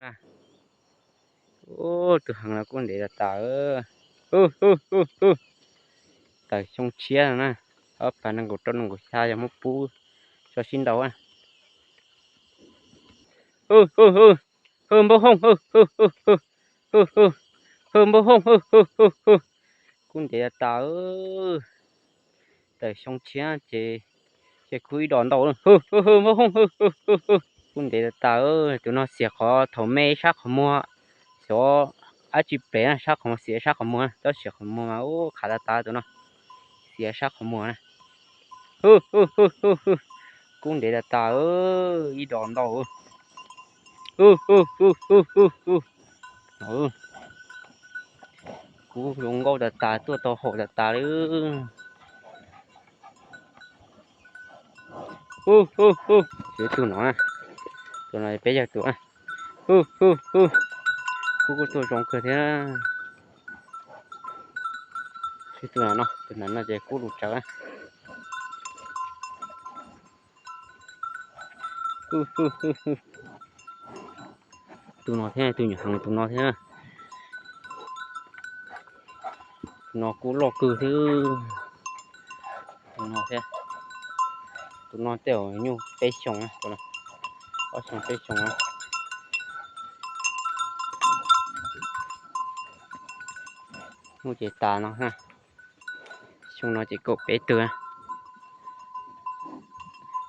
À. Ô, từ hàng là con để là tả ơ. Tả trong chia nè. Phá năng của trôn của xa cho một pu cho xin đầu à. Bố hông. Bố hông. Con để là tả tả trong chia chế cúi đòn đầu. Bố hông. Con để là tả tụi nó sẽ khó thổ mê sắc khó mua. Số chỉ bé sắc khó xỉa sắc khó mua. Đó sẽ khó mua mà khá là tả tụi nó. Xỉa sắc khó mua nè. Cũng để là tà ý đòn đầu cú dùng gâu là tà tua to hộ là tà chứ tụi nó tụi này bé giờ tụi cú tụi giống cơ thế tụi nó là để cú lụt cháu tụi nó thế tụi nhỏ tụi nó thế nó cú lọ cừ thứ tụi nó tiểu như bé chồng tụi nó có chồng bé chồng mua chỉ tà nó ha chúng nó chỉ cột bé tươi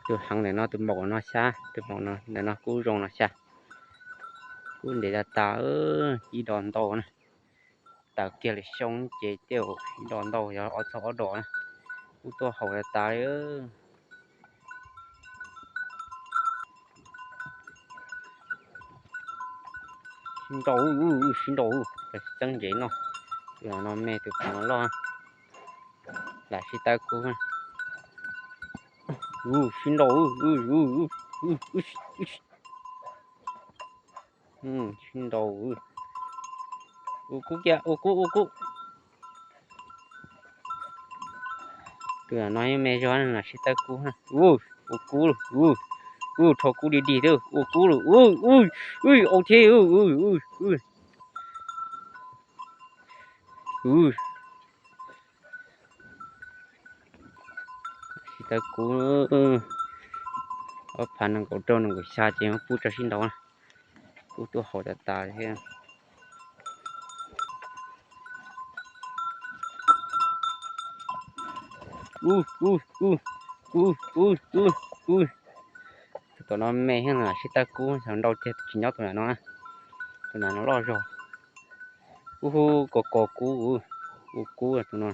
từ hàng này nó từ mỏ nó xa từ mỏ nó để nó cú rong nó xa cú để là tà đi đòn đầu này tà kia là xong chế tiểu đòn đầu giờ ở chỗ đỏ này cú to hậu là tà xin đầu chân dễ nó giờ nó mẹ từ nó lo lại khi ta cú ha xin đầu xin đầu cú kia cú từ nói mẹ cho là khi ta cú ha cú thọ cú đi đâu cú ok khi ta cú ở phản năng của trâu năng của xa chỉ nó phút cho xin đầu cú tôi hỏi là ta thế tụi nó mẹ hay là khi ta cú thằng đầu chết chỉ nhóc tụi nó lo rồi có cú là tụi nó